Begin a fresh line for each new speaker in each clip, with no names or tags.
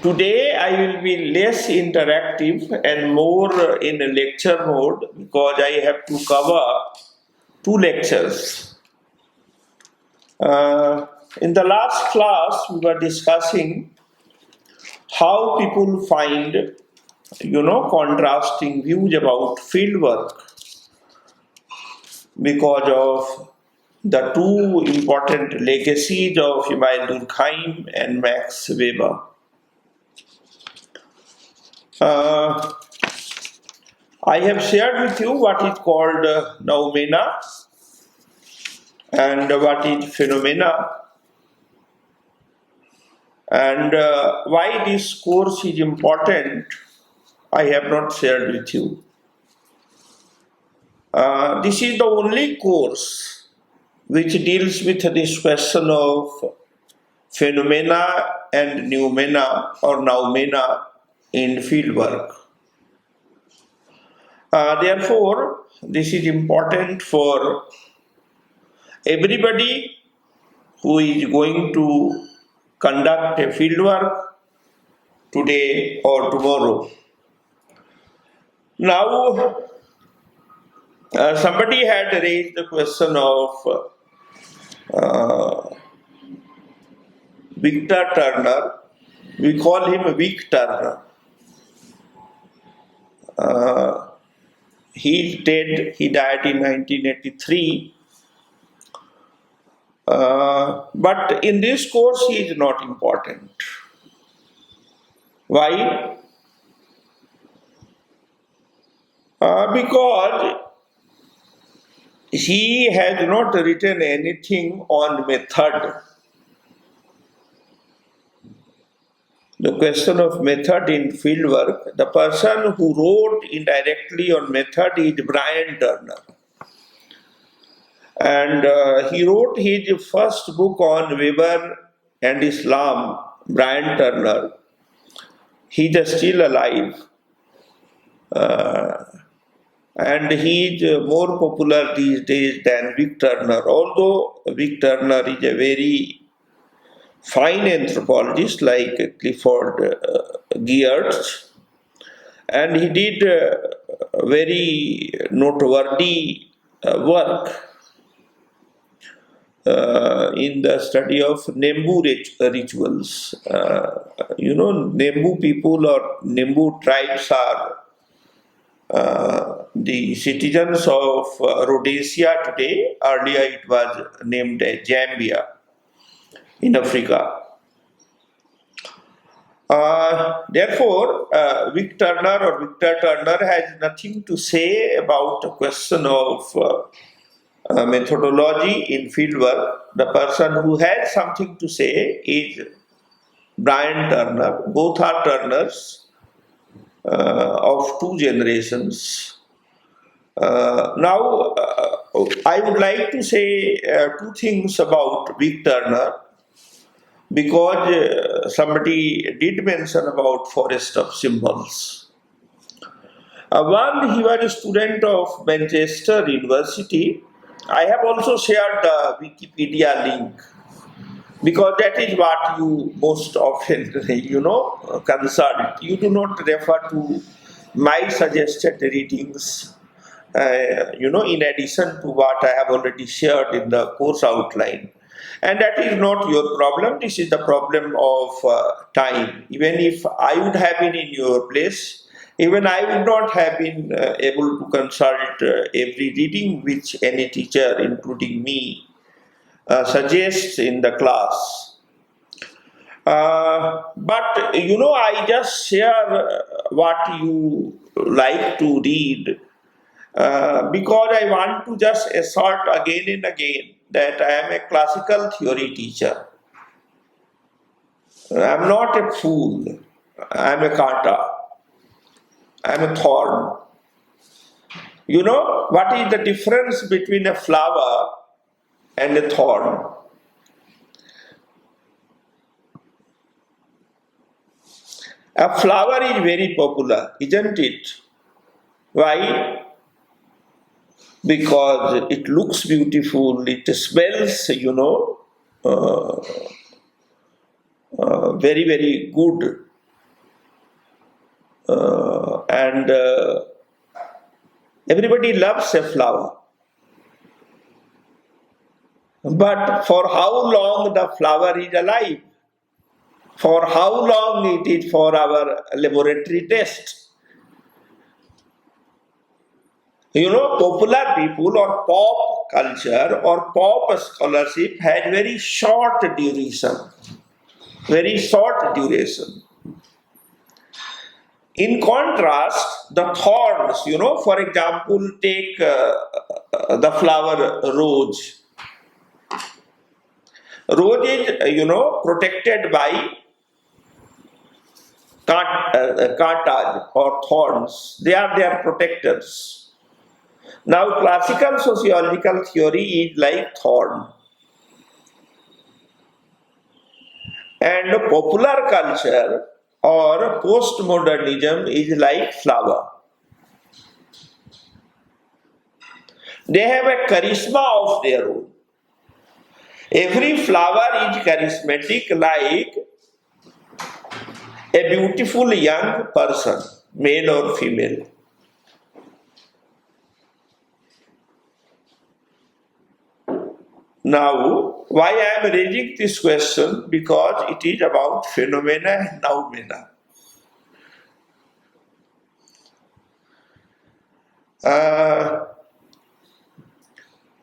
Today I will be less interactive and more in a lecture mode because I have to cover two lectures. In the last class, we were discussing how people find, contrasting views about field work because of the two important legacies of Emil Durkheim and Max Weber. I have shared with you what is called noumena and what is phenomena, and why this course is important. I have not shared with you. This is the only course which deals with this question of phenomena and noumena or noumena in fieldwork. Therefore, this is important for everybody who is going to conduct a fieldwork today or tomorrow. Now, somebody had raised the question of Victor Turner. We call him Vic Turner. He is dead. He died in 1983. But in this course, he is not important. Why? Because he has not written anything on method. The question of method in fieldwork, the person who wrote indirectly on method is Brian Turner. And he wrote his first book on Weber and Islam, Brian Turner. He is still alive. And he is more popular these days than Vic Turner, although Vic Turner is a very fine anthropologist like Clifford Geertz, and he did very noteworthy work in the study of Nembu rituals. Nembu people or Nembu tribes are the citizens of Rhodesia today. Earlier it was named Zambia in Africa. Therefore, Vic Turner or Victor Turner has nothing to say about the question of methodology in fieldwork. The person who has something to say is Brian Turner. Both are Turners of two generations. Now, I would like to say two things about Vic Turner, because somebody did mention about forest of symbols. One, he was a student of Manchester University. I have also shared the Wikipedia link because that is what you most often, consult. You do not refer to my suggested readings, in addition to what I have already shared in the course outline. And that is not your problem. This is the problem of time. Even if I would have been in your place, even I would not have been able to consult every reading which any teacher, including me, suggests in the class. But I just share what you like to read because I want to just assert again and again that I am a classical theory teacher. I am not a fool. I am a Kata. I am a Thorn. What is the difference between a flower and a thorn? A flower is very popular, isn't it? Why? Because it looks beautiful, it smells, very, very good. and everybody loves a flower. But for how long the flower is alive? For how long it is for our laboratory test? Popular people or pop culture or pop scholarship had very short duration. Very short duration. In contrast, the thorns, for example, take the flower rose. Rose is, protected by cartilage or thorns. They are their protectors. Now, classical sociological theory is like thorn. And popular culture or postmodernism is like flower. They have a charisma of their own. Every flower is charismatic like a beautiful young person, male or female. Now, why I am raising this question? Because it is about phenomena and noumena.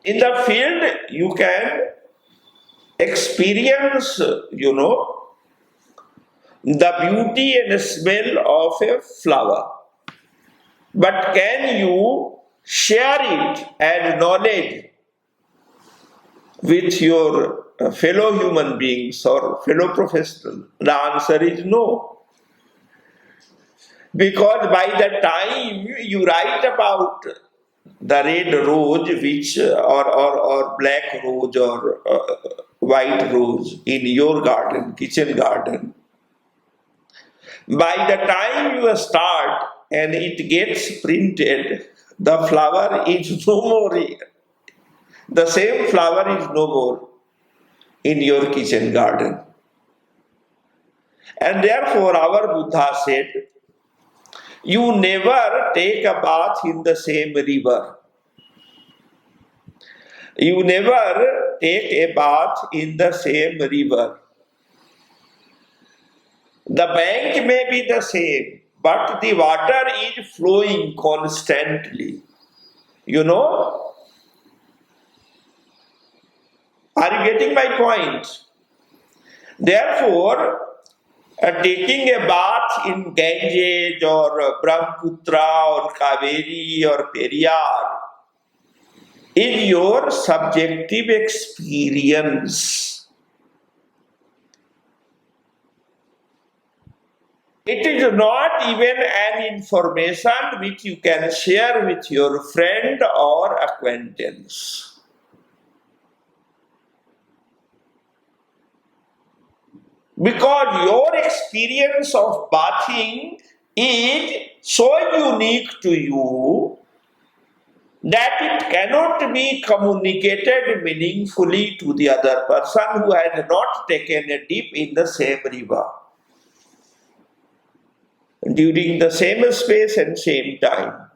In the field, you can experience, the beauty and smell of a flower. But can you share it as knowledge with your fellow human beings or fellow professionals? The answer is no. Because by the time you write about the red rose, which or black rose or white rose in your garden, kitchen garden, by the time you start and it gets printed, the flower is no more. The same flower is no more in your kitchen garden. And therefore, our Buddha said, you never take a bath in the same river. You never take a bath in the same river. The bank may be the same, but the water is flowing constantly. Are you getting my point? Therefore, taking a bath in Ganges or Brahmaputra or Kaveri or Periyar is your subjective experience. It is not even an information which you can share with your friend or acquaintance. Because your experience of bathing is so unique to you that it cannot be communicated meaningfully to the other person who has not taken a dip in the same river during the same space and same time.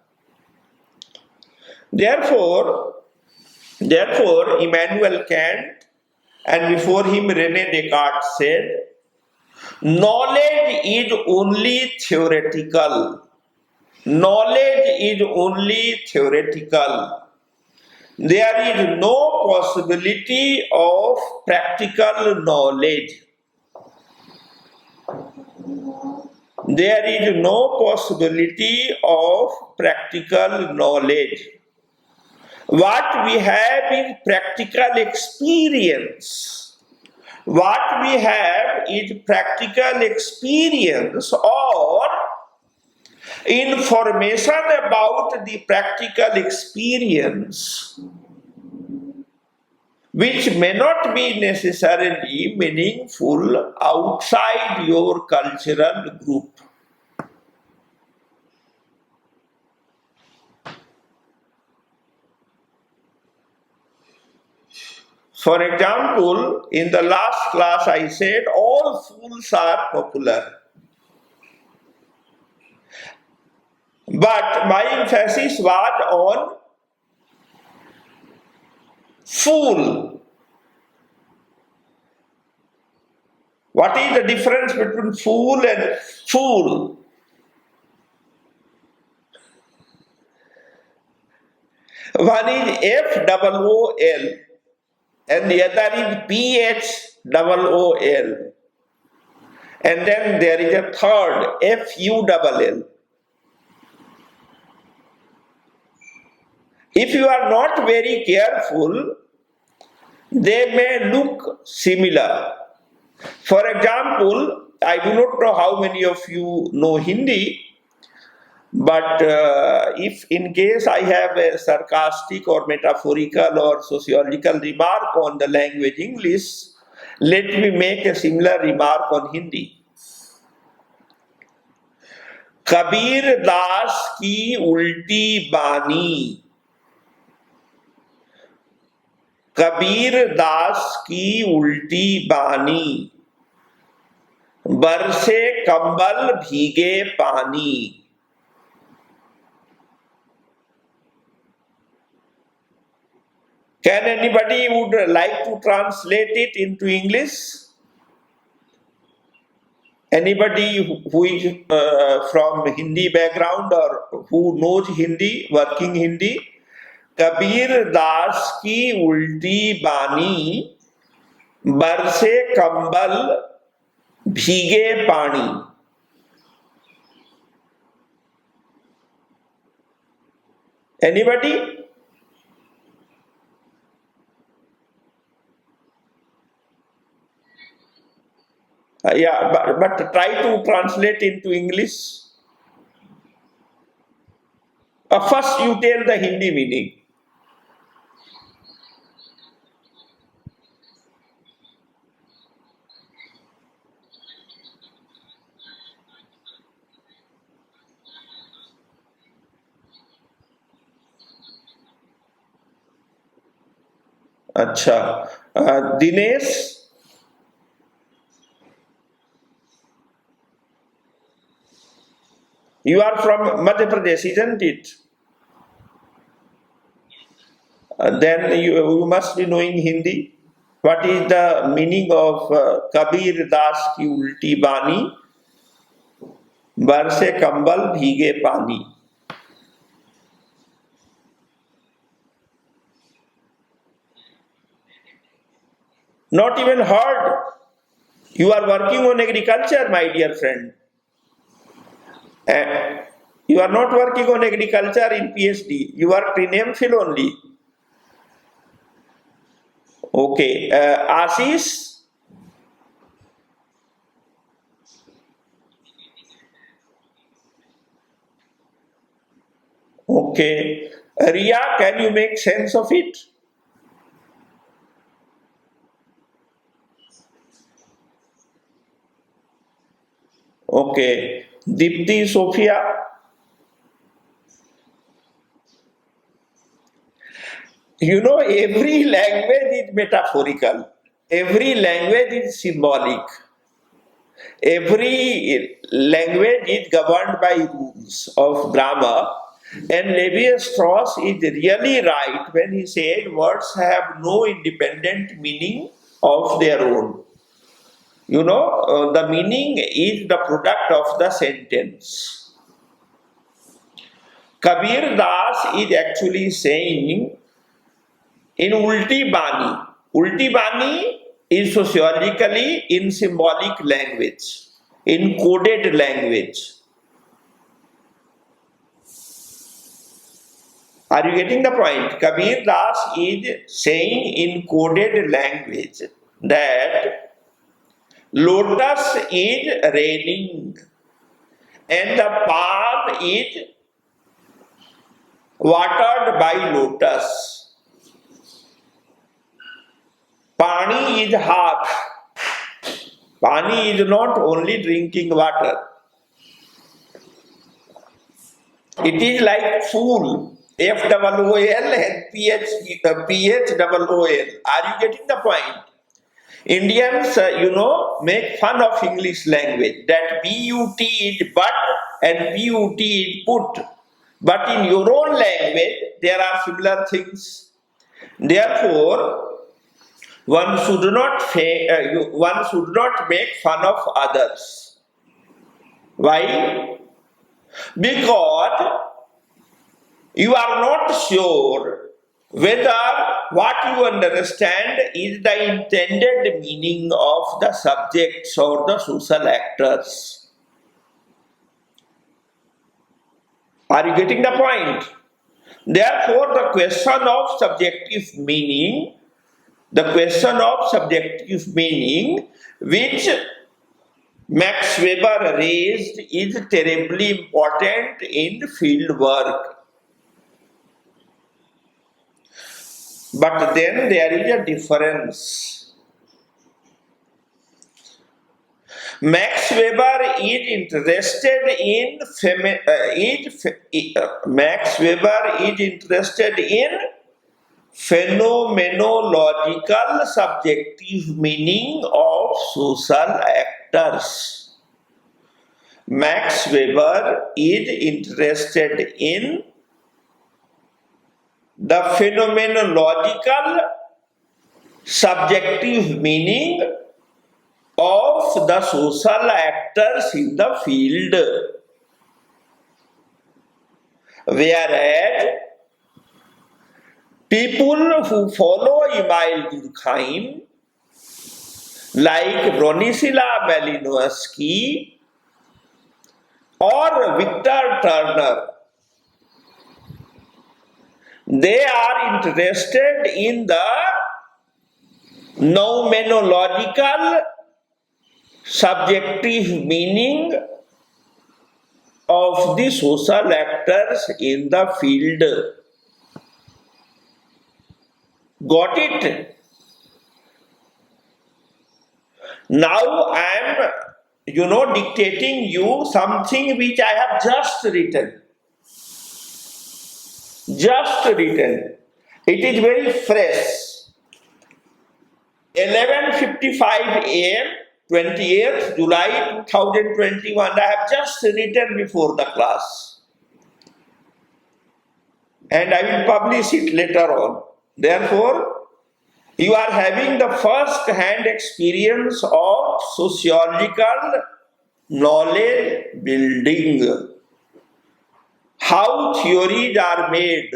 Therefore, Immanuel Kant and before him René Descartes said, knowledge is only theoretical. Knowledge is only theoretical. There is no possibility of practical knowledge. There is no possibility of practical knowledge. What we have is practical experience. What we have is practical experience or information about the practical experience, which may not be necessarily meaningful outside your cultural group. For example, in the last class I said all fools are popular. But my emphasis was on fool. What is the difference between fool and fool? One is FOOL and the other is PHOOL. And then there is a third FULL. If you are not very careful, they may look similar. For example, I do not know how many of you know Hindi, but if in case I have a sarcastic or metaphorical or sociological remark on the language English, let me make a similar remark on Hindi. Kabir Das की उल्टी बानी, कबीर दास की उल्टी बानी, बरसे कंबल भीगे पानी. Can anybody would like to translate it into English? Anybody who is from Hindi background or who knows Hindi, working Hindi? Kabir Das की उल्टी बानी, बरसे कंबल भीगे पानी. Anybody? Yeah, but try to translate into English. First you tell the Hindi meaning. अच्छा, Dinesh, you are from Madhya Pradesh, isn't it? Then you must be knowing Hindi. What is the meaning of Kabir Das ki ulti bani, बरसे कंबल भीगे पानी? Not even heard. You are working on agriculture, my dear friend. You are not working on agriculture in PhD. You are pre-MPhil only. Okay. Ashish? Okay. Ria, can you make sense of it? Okay. Dipti, Sophia? You know, every language is metaphorical. Every language is symbolic. Every language is governed by rules of grammar. And Levi-Strauss is really right when he said words have no independent meaning of their own. You know, the meaning is the product of the sentence. Kabir Das is actually saying in Ulti Bani. Ulti Bani is sociologically in symbolic language, in coded language. Are you getting the point? Kabir Das is saying in coded language that lotus is raining and the palm is watered by lotus. Pani is half. Pani is not only drinking water. It is like fool. FOOL and PHOOL. Are you getting the point? Indians, make fun of English language. That BUT is but and PUT is put. but in your own language there are similar things. Therefore, one should not make fun of others. Why? Because you are not sure whether what you understand is the intended meaning of the subjects or the social actors. Are you getting the point? Therefore, the question of subjective meaning, which Max Weber raised, is terribly important in field work. But then there is a difference. Max Weber is interested in phenomenological subjective meaning of social actors. Max Weber is interested in the phenomenological subjective meaning of the social actors in the field, whereas people who follow Emile Durkheim, like Bronislaw Malinowski or Victor Turner, they are interested in the noumenological subjective meaning of the social actors in the field. Got it? Now I am, dictating you something which I have just written. It is very fresh. 11:55 a.m. 28th July 2021. I have just written before the class. And I will publish it later on. Therefore, you are having the first-hand experience of sociological knowledge building. How theories are made.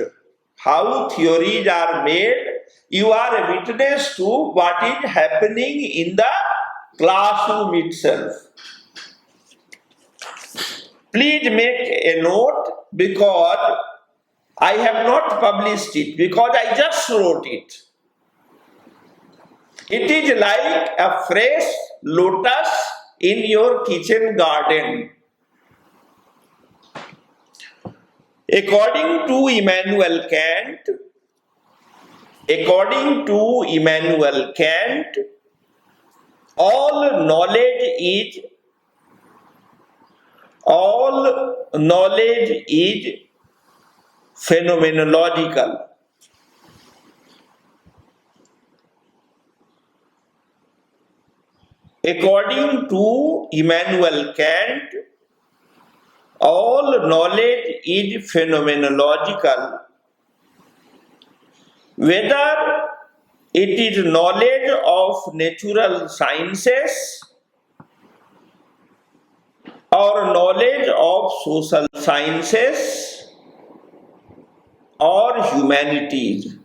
You are a witness to what is happening in the classroom itself. Please make a note, because I have not published it, because I just wrote it. It is like a fresh lotus in your kitchen garden. According to Immanuel Kant, all knowledge is phenomenological. According to Immanuel Kant, all knowledge is phenomenological, whether it is knowledge of natural sciences or knowledge of social sciences or humanities.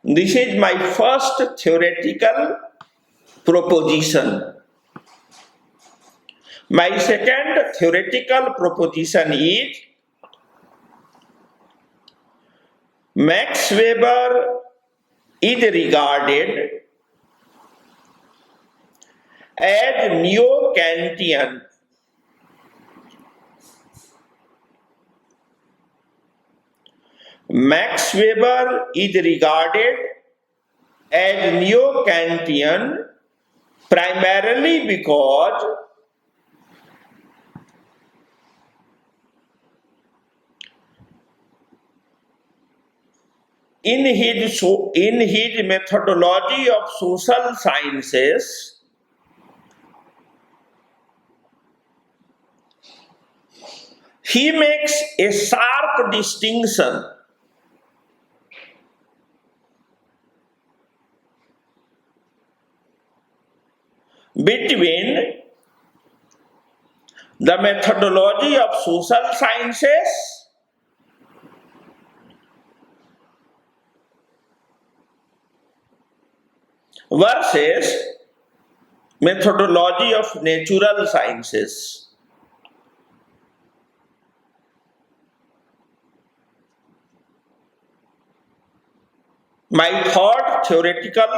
This is my first theoretical proposition. My second theoretical proposition is Max Weber is regarded as neo-Kantian. Max Weber is regarded as neo-Kantian primarily because in his methodology of social sciences, he makes a sharp distinction between the methodology of social sciences versus methodology of natural sciences. My third theoretical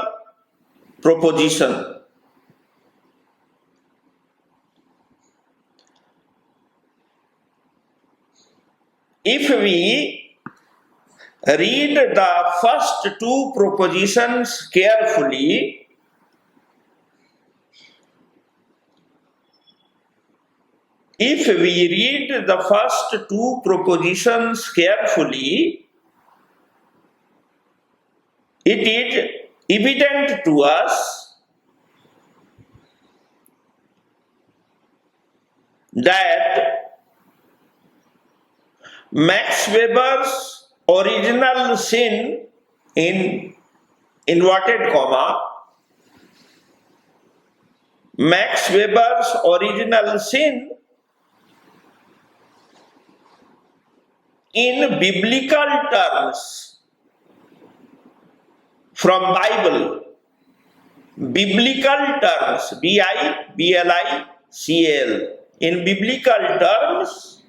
proposition. If we read the first two propositions carefully, it is evident to us that Max Weber's original sin, in inverted comma, Max Weber's original sin in biblical terms from Bible, biblical terms, Biblical, in biblical terms,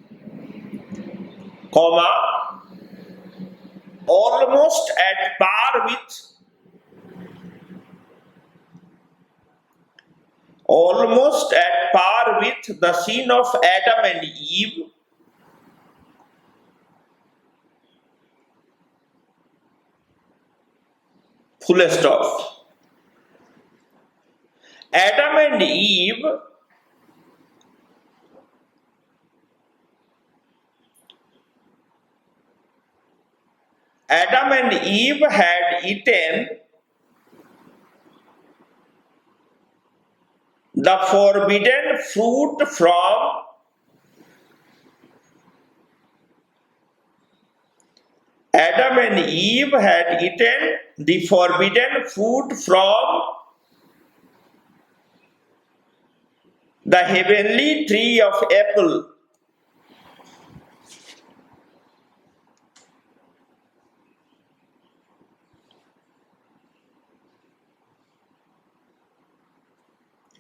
comma, almost at par with the sin of Adam and Eve, full stop. Adam and Eve had eaten the forbidden fruit from the heavenly tree of apple.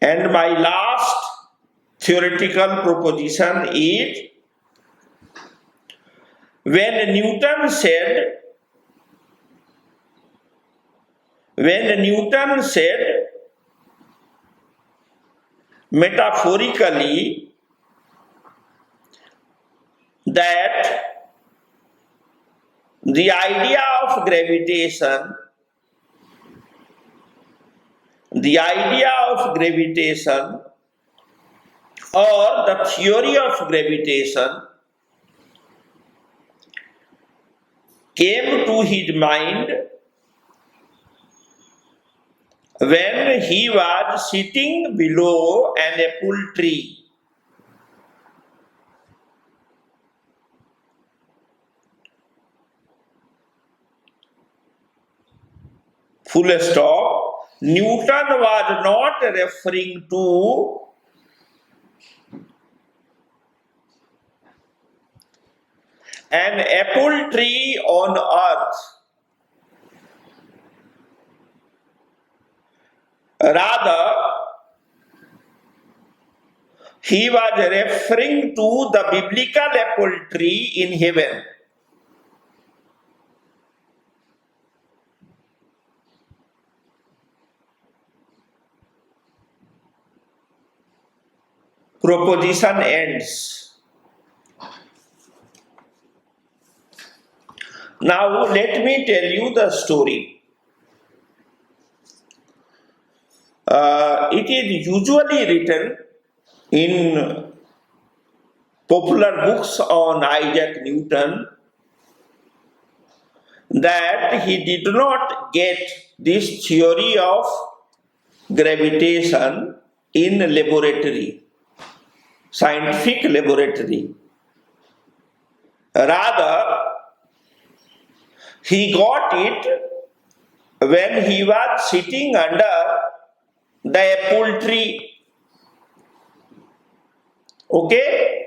And my last theoretical proposition is, when Newton said metaphorically that the idea of gravitation or the theory of gravitation came to his mind when he was sitting below an apple tree. Full stop. Newton was not referring to an apple tree on earth. Rather, he was referring to the biblical apple tree in heaven. Proposition ends. Now let me tell you the story. It is usually written in popular books on Isaac Newton that he did not get this theory of gravitation in laboratory, scientific laboratory. Rather, he got it when he was sitting under the apple tree. Okay?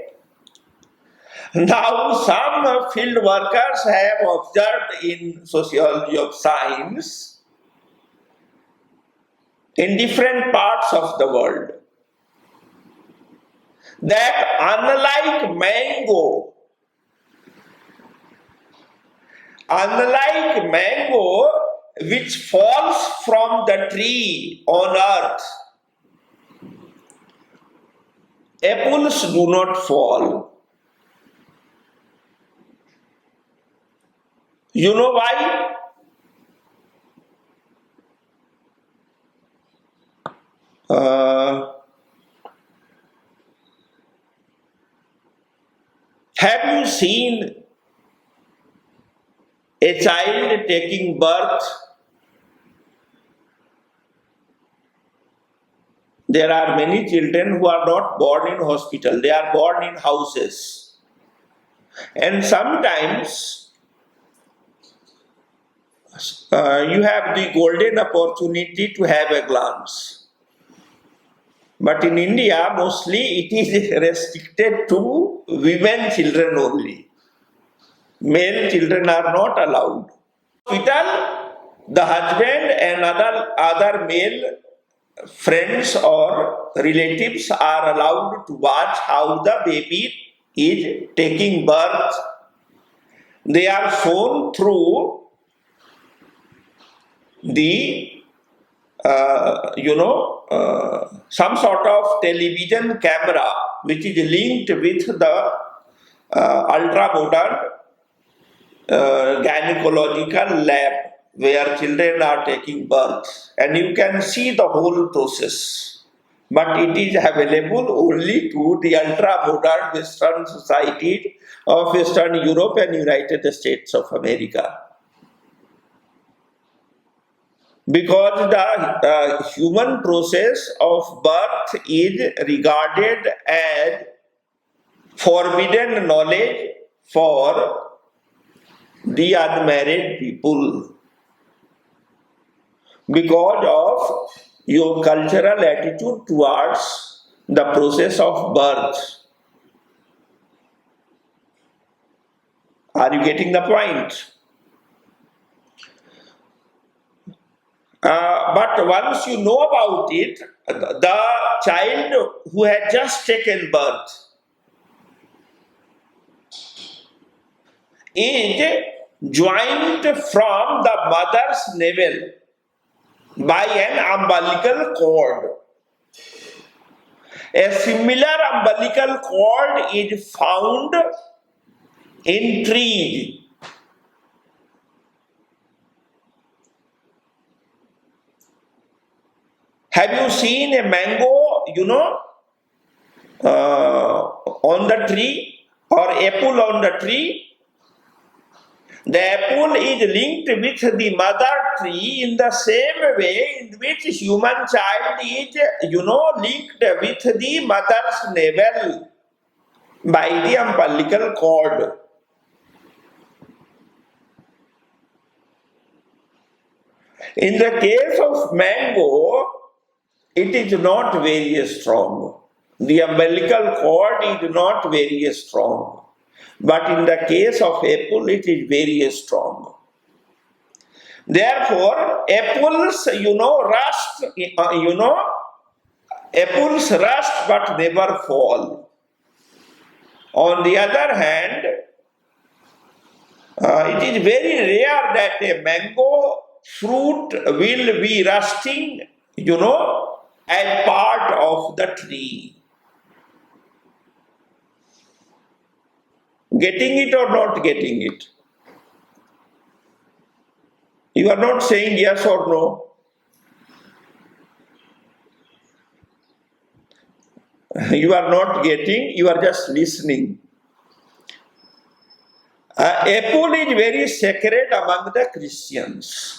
Now, some field workers have observed in sociology of science in different parts of the world that unlike mango which falls from the tree on earth, apples do not fall. You know why? Have you seen a child taking birth? There are many children who are not born in hospital, they are born in houses. And sometimes you have the golden opportunity to have a glance. But in India, mostly it is restricted to women children only. Male children are not allowed. Hospital, the husband and other male friends or relatives are allowed to watch how the baby is taking birth. They are shown through the some sort of television camera which is linked with the ultra modern gynecological lab where children are taking birth, and you can see the whole process. But it is available only to the ultra modern Western society of Western Europe and United States of America. Because the human process of birth is regarded as forbidden knowledge for the unmarried people, because of your cultural attitude towards the process of birth. Are you getting the point? But once you know about it, the child who had just taken birth is joined from the mother's navel by an umbilical cord. A similar umbilical cord is found in trees. Have you seen a mango, on the tree, or apple on the tree? The apple is linked with the mother tree in the same way in which human child is, linked with the mother's navel by the umbilical cord. In the case of mango, it is not very strong. The umbilical cord is not very strong. But in the case of apple, it is very strong. Therefore, apples, rust, apples rust but never fall. On the other hand, it is very rare that a mango fruit will be rusting, as part of the tree. Getting it or not getting it? You are not saying yes or no. You are not getting, you are just listening. Apple is very sacred among the Christians.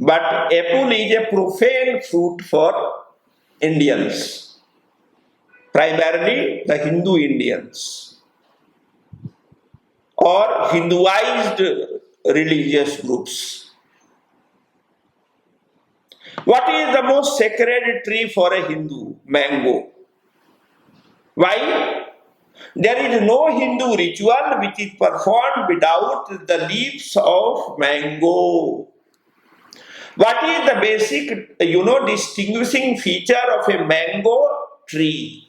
But apple is a profane fruit for Indians, primarily the Hindu Indians. or Hinduized religious groups. What is the most sacred tree for a Hindu? Mango. Why? There is no Hindu ritual which is performed without the leaves of mango. What is the basic, distinguishing feature of a mango tree?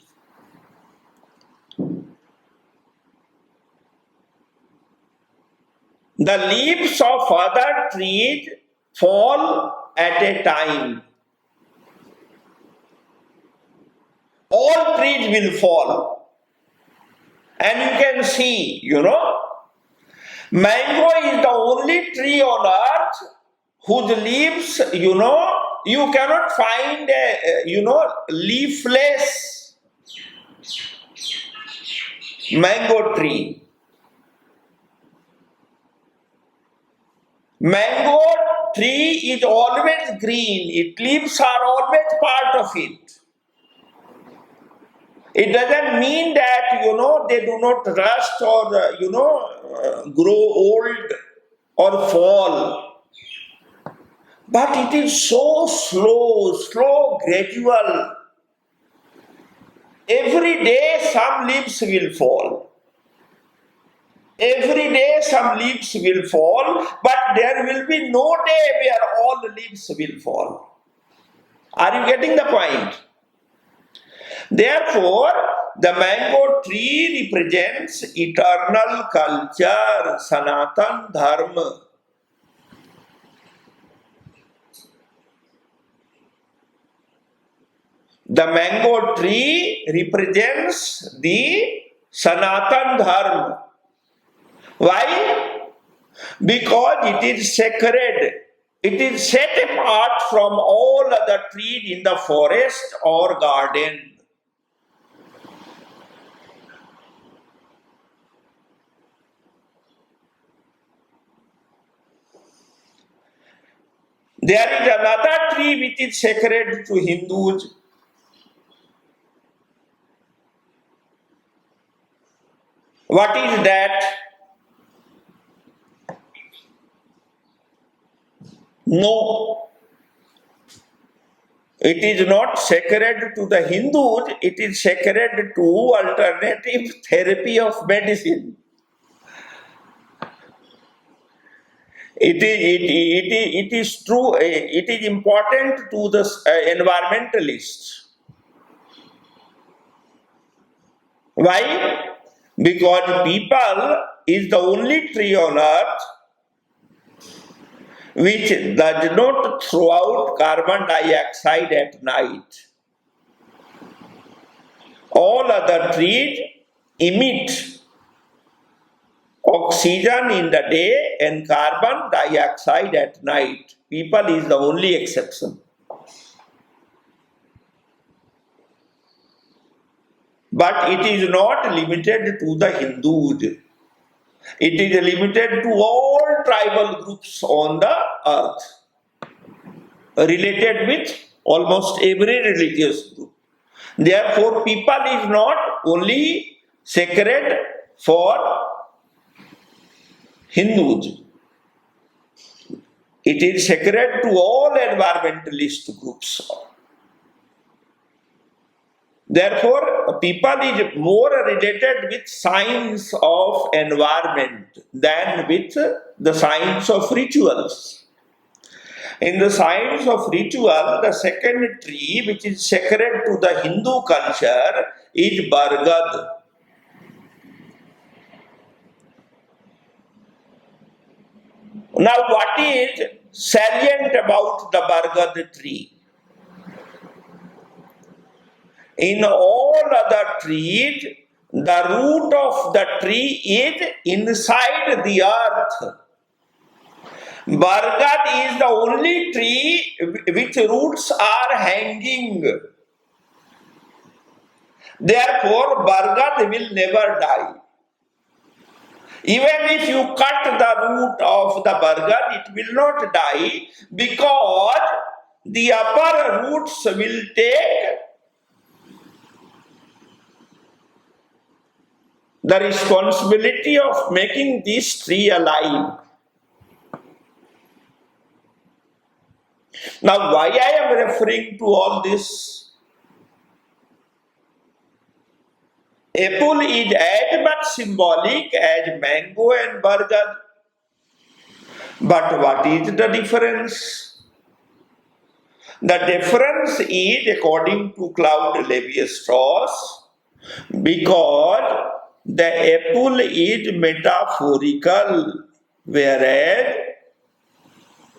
The leaves of other trees fall at a time. All trees will fall. And you can see, mango is the only tree on earth whose leaves, you cannot find a, leafless mango tree. Mango tree is always green. Its leaves are always part of it. It doesn't mean that, they do not rust or, grow old or fall. But it is so slow, gradual. Every day some leaves will fall. Every day some leaves will fall, but there will be no day where all the leaves will fall. Are you getting the point? Therefore, the mango tree represents eternal culture, Sanatan Dharma. The mango tree represents the Sanatan Dharma. Why? Because it is sacred. It is set apart from all other trees in the forest or garden. There is another tree which is sacred to Hindus. What is that? No. It is not sacred to the Hindus, it is sacred to alternative therapy of medicine. It is true, it is important to the environmentalists. Why? Because people is the only tree on earth which does not throw out carbon dioxide at night. All other trees emit oxygen in the day and carbon dioxide at night. People is the only exception. But it is not limited to the Hindus. It is limited to all tribal groups on the earth, related with almost every religious group. Therefore, people is not only sacred for Hindus. It is sacred to all environmentalist groups. Therefore, people is more related with science of environment than with the science of rituals. In the science of ritual, the second tree which is sacred to the Hindu culture is Bhargavadhi. Now, what is salient about the Bhargavadhi tree? In all other trees, the root of the tree is inside the earth. Bhargavadhi is the only tree which roots are hanging. Therefore, Bhargavadhi will never die. Even if you cut the root of the Bhargavadhi, it will not die because the upper roots will take the responsibility of making this tree alive. Now, why I am referring to all this? Apple is as much symbolic as mango and burger. But what is the difference? The difference is, according to Claude Lévi-Strauss, because the apple is metaphorical, whereas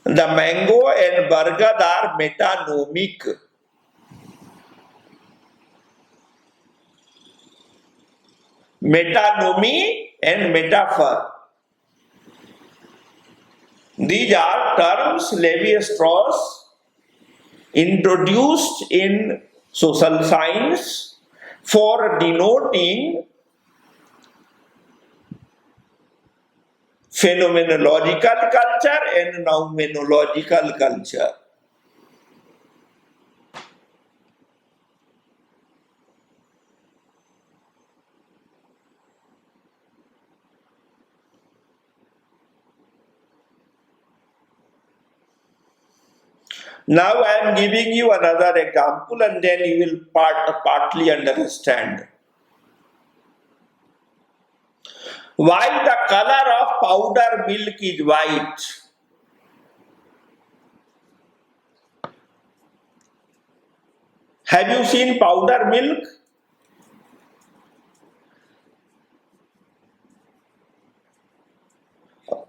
the mango and burger are metonymic. Metonymy and metaphor. These are terms Lévi-Strauss introduced in social science for denoting phenomenological culture and noumenological culture. Now I am giving you another example and then you will partly understand. Why the color of powder milk is white? Have you seen powder milk?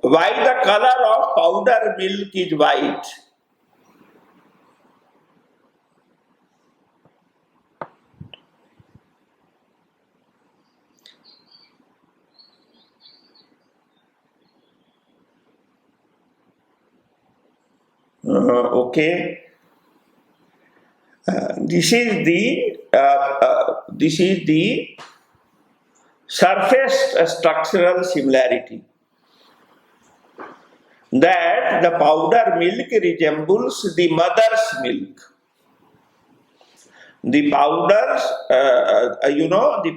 Why the color of powder milk is white? Okay. This is the surface structural similarity, that the powder milk resembles the mother's milk. The the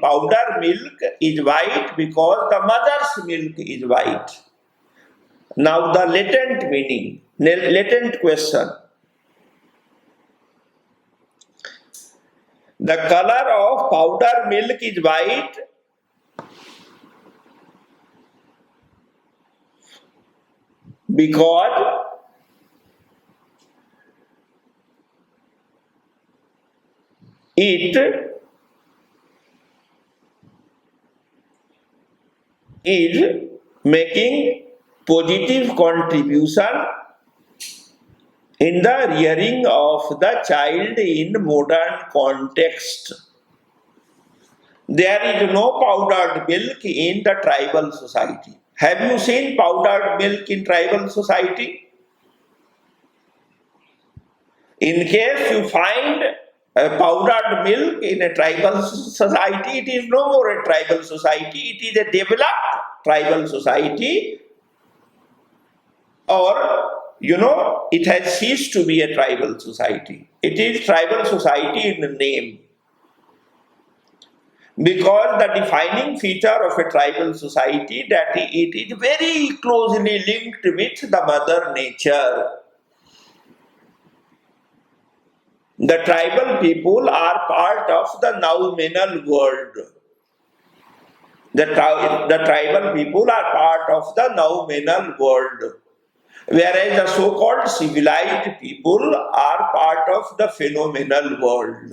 powder milk is white because the mother's milk is white. Now the latent question. The color of powder milk is white because it is making positive contribution in the rearing of the child in modern context. There is no powdered milk in the tribal society. Have you seen powdered milk in tribal society? In case you find a powdered milk in a tribal society, it is no more a tribal society, it is a developed tribal society, or it has ceased to be a tribal society. It is tribal society in name. Because the defining feature of a tribal society that it is very closely linked with the mother nature. The tribal people are part of the noumenal world. The tribal people are part of the noumenal world, whereas the so-called civilized people are part of the phenomenal world.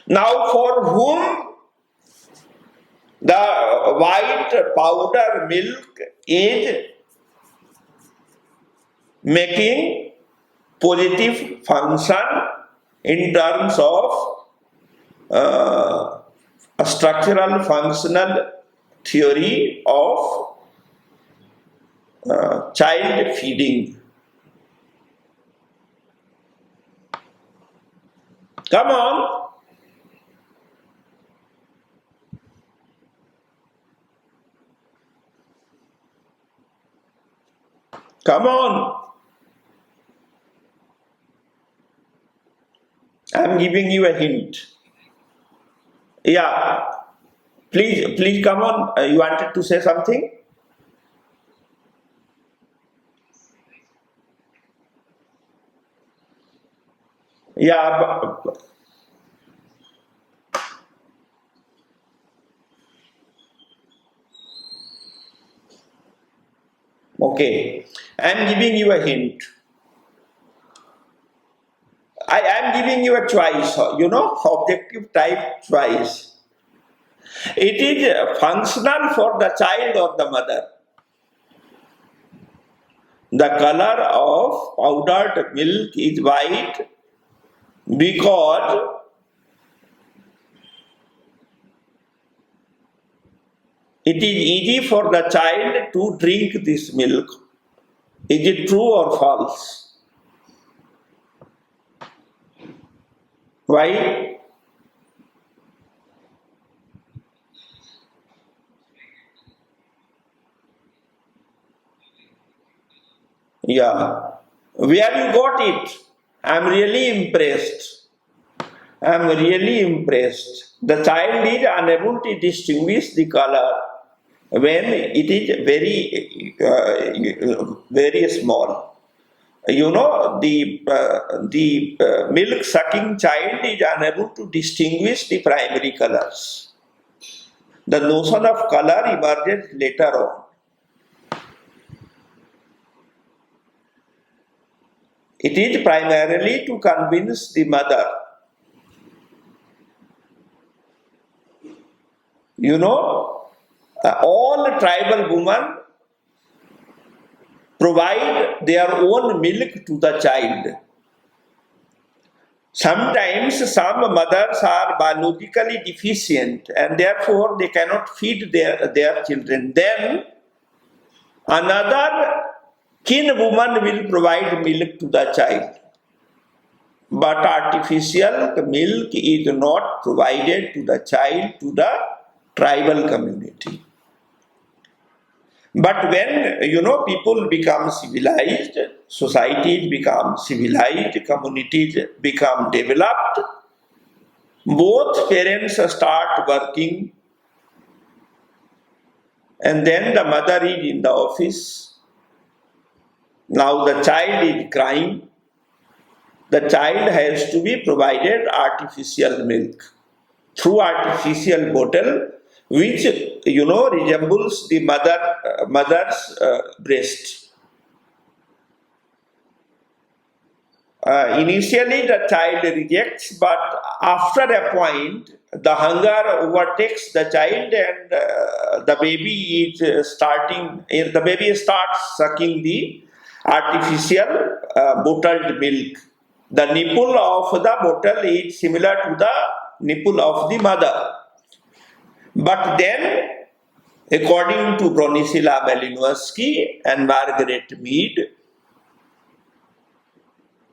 Now, for whom the white powder milk is making positive function in terms of a structural functional theory of child feeding. Come on. Come on. am giving you a hint. Yeah, please come on. You wanted to say something? Yeah, okay. I am giving you a hint. I am giving you a choice, objective type choice. It is functional for the child or the mother. The color of powdered milk is white because it is easy for the child to drink this milk. Is it true or false? Why? Yeah. Where you got it? I'm really impressed. I'm really impressed. The child is unable to distinguish the color when it is very small. The milk sucking child is unable to distinguish the primary colors. The notion of color emerges later on. It is primarily to convince the mother. All tribal women provide their own milk to the child. Sometimes some mothers are biologically deficient and therefore they cannot feed their children. Then another kin woman will provide milk to the child. But artificial milk is not provided to the child, to the tribal community. But when people become civilized, societies become civilized, communities become developed, both parents start working, and then the mother is in the office. Now the child is crying. The child has to be provided artificial milk through artificial bottle, which resembles the mother's breast. Initially, the child rejects, but after a point, the hunger overtakes the child, and the baby The baby starts sucking the artificial bottled milk. The nipple of the bottle is similar to the nipple of the mother. But then, according to Bronislaw Malinowski and Margaret Mead,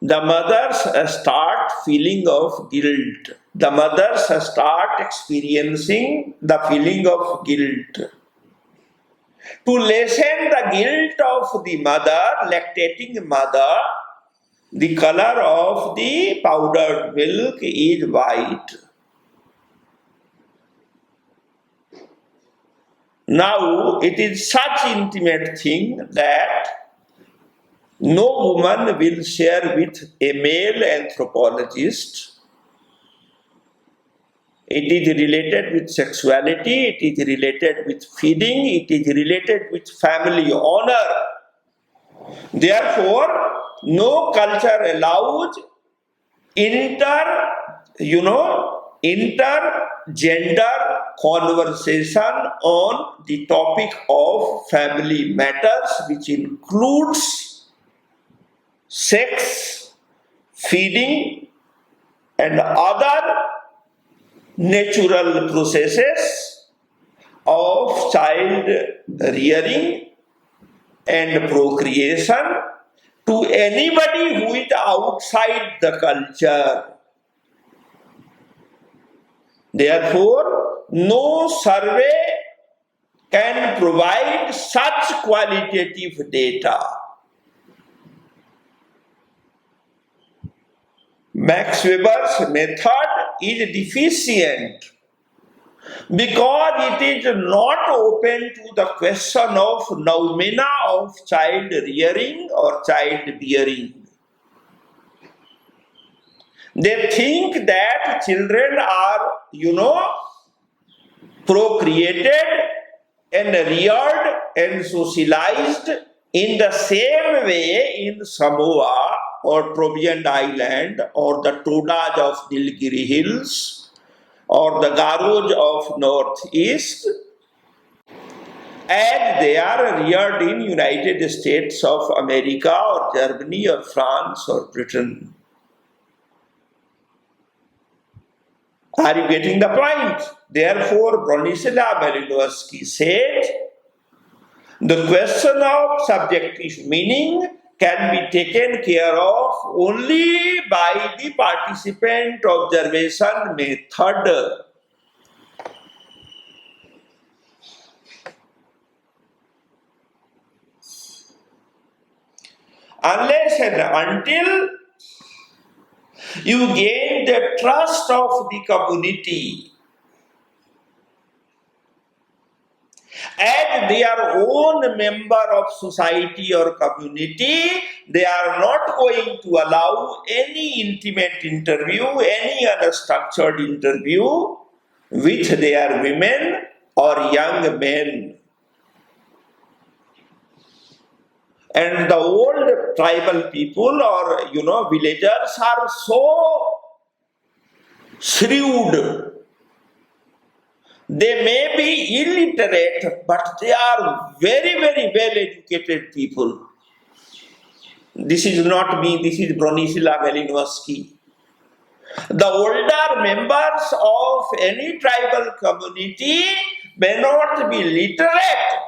the mothers start feeling of guilt. The mothers start experiencing the feeling of guilt. To lessen the guilt of the mother, lactating mother, the color of the powdered milk is white. Now, it is such intimate thing that no woman will share with a male anthropologist. It is related with sexuality, it is related with feeding, it is related with family honor. Therefore, no culture allows intergender conversation on the topic of family matters, which includes sex, feeding, and other natural processes of child rearing and procreation to anybody who is outside the culture. Therefore, no survey can provide such qualitative data. Max Weber's method is deficient because it is not open to the question of noumena of child rearing or child bearing. They think that children are, procreated and reared and socialized in the same way in Samoa or Trobriand Island or the Todas of Nilgiri Hills or the Garos of Northeast, as they are reared in United States of America or Germany or France or Britain. Are you getting the point? Therefore, Bronislaw Malinowski said, the question of subjective meaning can be taken care of only by the participant observation method. Unless and until you gain the trust of the community as their own member of society or community, they are not going to allow any intimate interview, any unstructured interview with their women or young men. And the old tribal people or villagers are so shrewd. They may be illiterate, but they are very, very well educated people. This is not me, this is Bronislaw Malinowski. The older members of any tribal community may not be literate,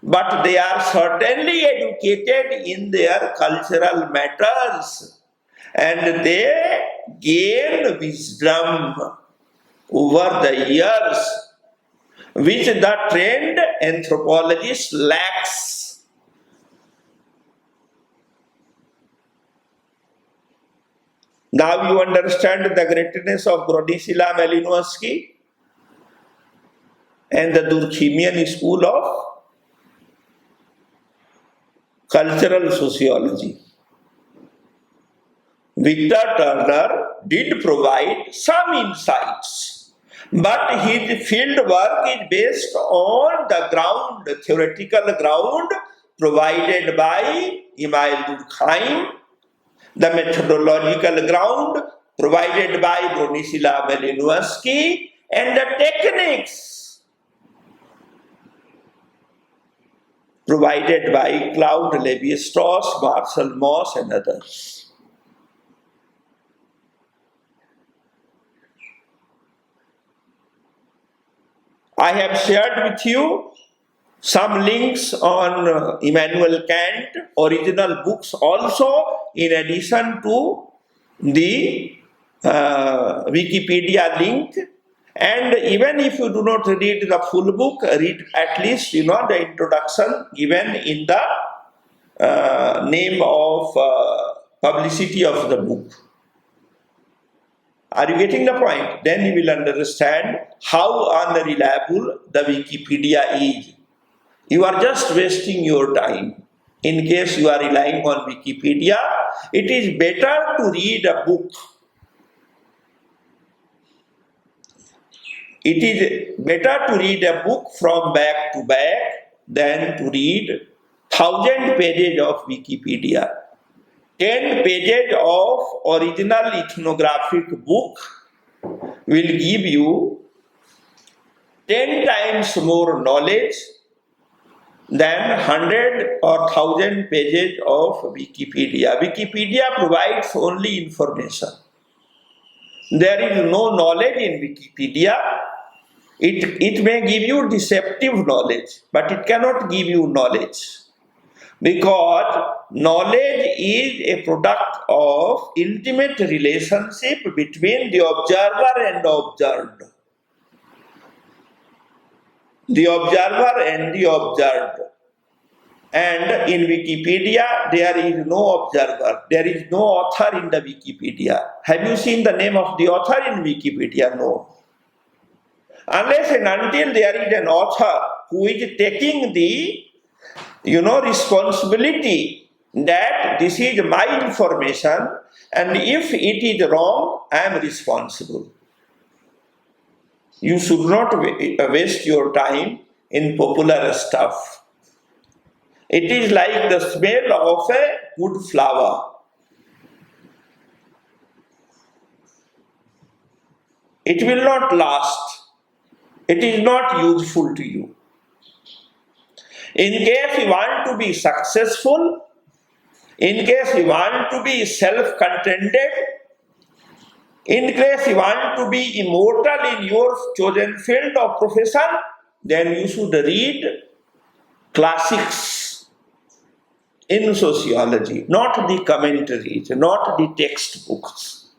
but they are certainly educated in their cultural matters, and they gain wisdom over the years, which the trained anthropologist lacks. Now you understand the greatness of Bronislaw Malinowski and the Durkheimian school of cultural sociology. Victor Turner did provide some insights, but his field work is based on the theoretical ground provided by Emile Durkheim, the methodological ground provided by Bronislaw Malinowski, and the techniques provided by Claude Lévi-Strauss, Marcel Mauss, and others. I have shared with you some links on Immanuel Kant, original books also, in addition to the Wikipedia link. And even if you do not read the full book, read at least the introduction given in the name of publicity of the book. Are you getting the point? Then you will understand how unreliable the Wikipedia is. You are just wasting your time. In case you are relying on Wikipedia, it is better to read a book. It is better to read a book from back to back than to read 1,000 pages of Wikipedia. 10 pages of original ethnographic book will give you 10 times more knowledge than 100 or 1,000 pages of Wikipedia. Wikipedia provides only information. There is no knowledge in Wikipedia. It may give you deceptive knowledge, but it cannot give you knowledge. Because knowledge is a product of intimate relationship between the observer and the observed. The observer and the observed. And in Wikipedia, there is no observer, there is no author in the Wikipedia. Have you seen the name of the author in Wikipedia? No. Unless and until there is an author who is taking the responsibility that this is my information, and if it is wrong, I am responsible. You should not waste your time in popular stuff. It is like the smell of a good flower. It will not last. It is not useful to you. In case you want to be successful, in case you want to be self-contented, in case you want to be immortal in your chosen field of profession, then you should read classics in sociology, not the commentaries, not the textbooks.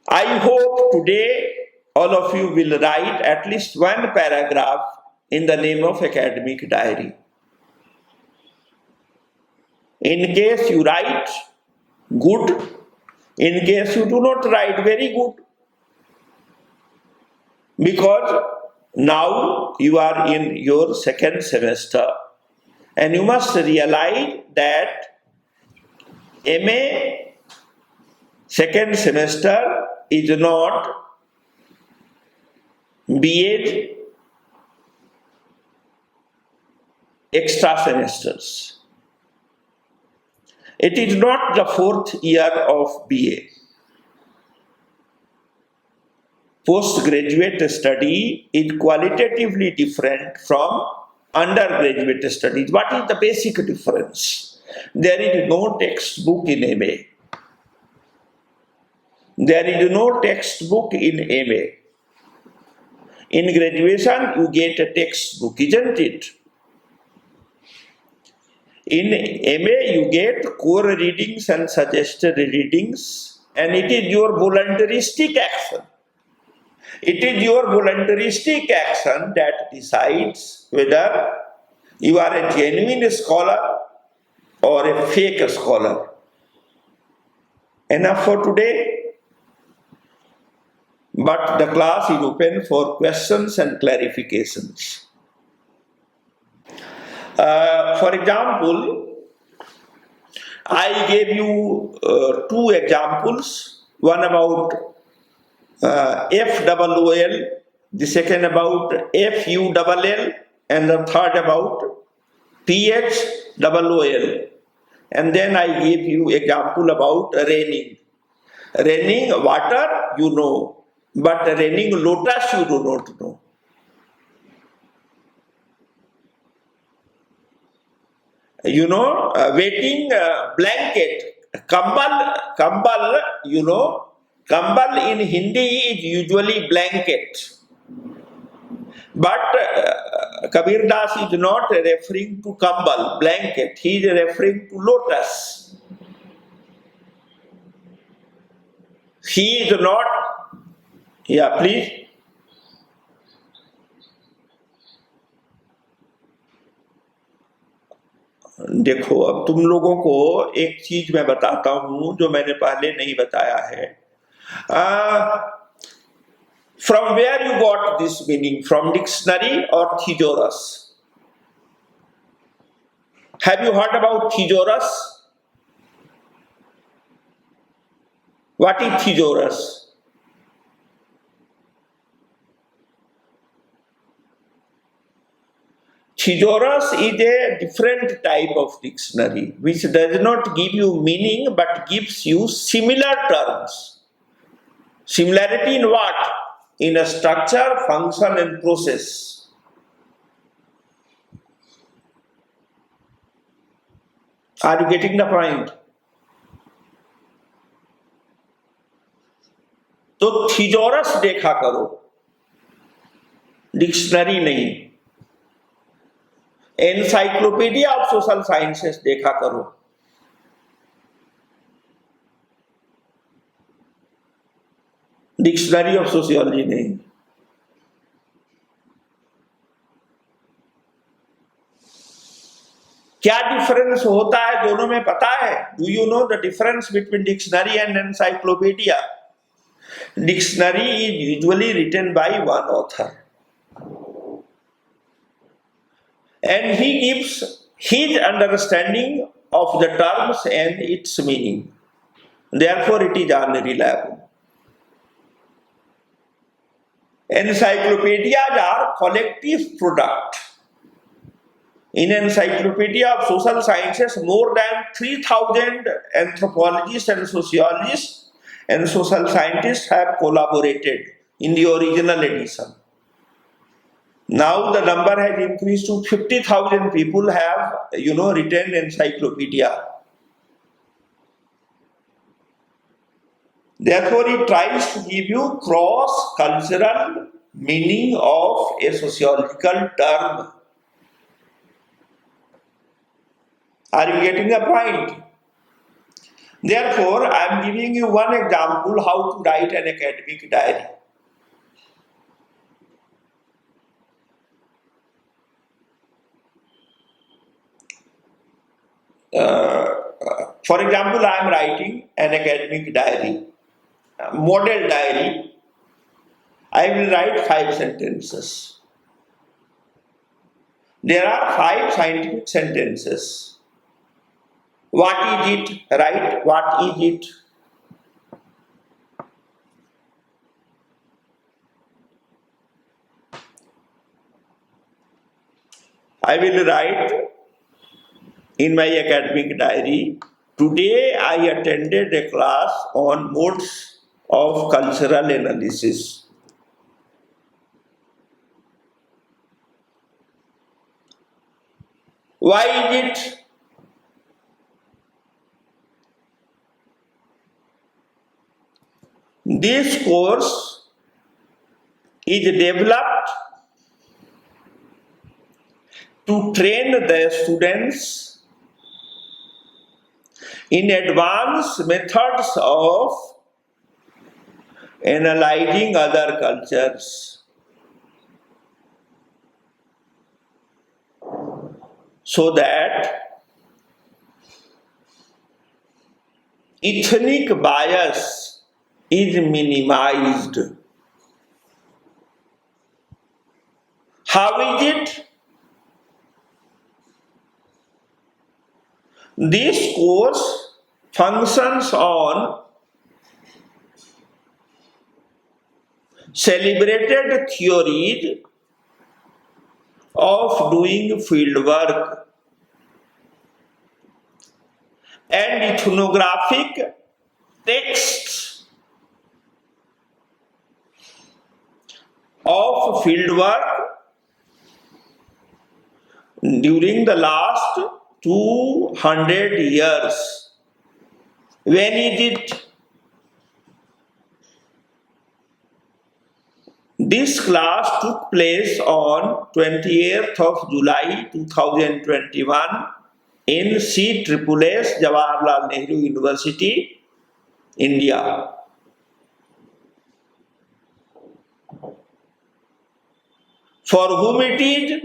I hope today all of you will write at least one paragraph in the name of academic diary. In case you write good, in case you do not write very good, because now you are in your second semester and you must realize that MA second semester is not BA extra semesters. It is not the fourth year of BA. Postgraduate study is qualitatively different from undergraduate studies. What is the basic difference? There is no textbook in MA. There is no textbook in MA. In graduation, you get a textbook, isn't it? In MA, you get core readings and suggested readings, and it is your voluntaristic action. It is your voluntaristic action that decides whether you are a genuine scholar or a fake scholar. Enough for today, but the class is open for questions and clarifications. For example, I gave you two examples, one about FOOL, the second about FULL, and the third about PHOOL. And then I gave you example about raining. Raining water, you know, but raining lotus, you do not know. Wetting blanket, kambal, kambal in Hindi is usually blanket. But Kabir Das is not referring to kambal, blanket. He is referring to lotus. He is not, yeah, please. देखो, अब तुम लोगों को एक चीज मैं बताता हूं जो मैंने पहले नहीं बताया है. From where you got this meaning? From dictionary or thesaurus? Have you heard about thesaurus? What is thesaurus? Thesaurus is a different type of dictionary which does not give you meaning but gives you similar terms. Similarity in what? In a structure, function, and process. Are you getting the point? तो थिजोरस देखा करो, dictionary नहीं. Encyclopedia of social sciences देखा करो. Dictionary of sociology नहीं. क्या difference होता है दोनों में पता है? Do you know the difference between dictionary and encyclopedia? Dictionary is usually written by one author, and he gives his understanding of the terms and its meaning. Therefore, it is unreliable. Encyclopedias are collective product. In Encyclopedia of Social Sciences, more than 3,000 anthropologists and sociologists and social scientists have collaborated in the original edition. Now the number has increased to 50,000 people have, written encyclopedia. Therefore, it tries to give you cross-cultural meaning of a sociological term. Are you getting the point? Therefore, I am giving you one example how to write an academic diary. For example, I am writing an academic diary, model diary. I will write 5 sentences. There are 5 scientific sentences. What is it? Write what is it? I will write in my academic diary, today I attended a class on modes of cultural analysis. Why is it? This course is developed to train the students in advanced methods of analyzing other cultures, so that ethnic bias is minimized. How is it? This course functions on celebrated theories of doing field work and ethnographic texts of field work during the last 200 years. When is it? This class took place on 28th of July 2021 in CSSS Jawaharlal Nehru University, India. For whom it is?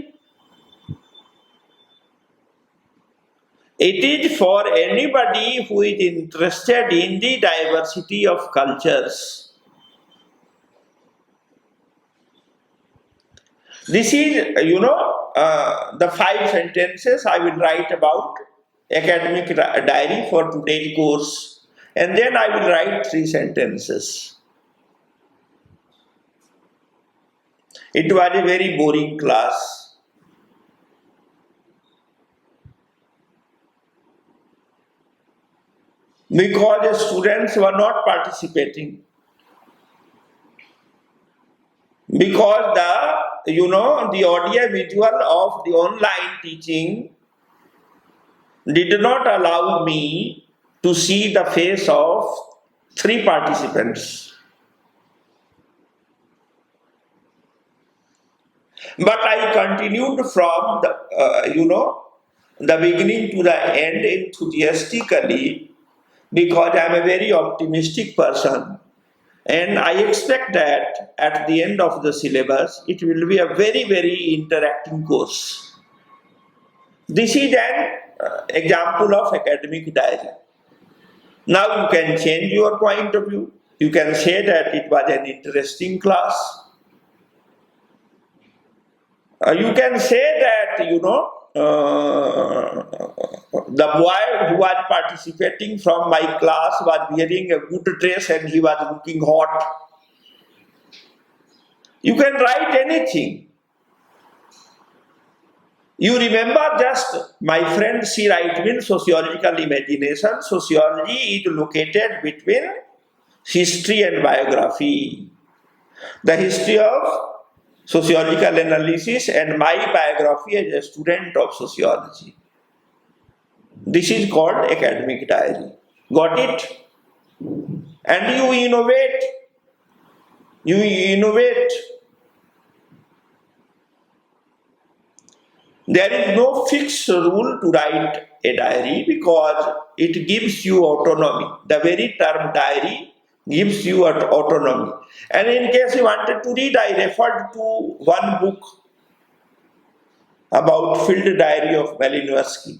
It is for anybody who is interested in the diversity of cultures. This is, the 5 sentences I will write about academic diary for today's course, and then I will write 3 sentences. It was a very boring class. Because the students were not participating. Because the audio visual of the online teaching did not allow me to see the face of 3 participants. But I continued from the beginning to the end enthusiastically, because I am a very optimistic person, and I expect that at the end of the syllabus it will be a very, very interacting course. This is an example of academic diary. Now you can change your point of view. You can say that it was an interesting class. You can say that, the boy who was participating from my class was wearing a good dress and he was looking hot. You can write anything. You remember just my friend, she write with sociological imagination. Sociology is located between history and biography. The history of sociological analysis and my biography as a student of sociology. This is called academic diary. Got it? And you innovate. You innovate. There is no fixed rule to write a diary because it gives you autonomy. The very term diary gives you autonomy. And in case you wanted to read, I referred to one book about field diary of Malinowski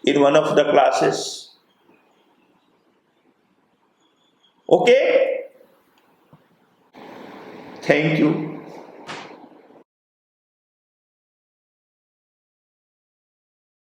in one of the classes. Okay? Thank you.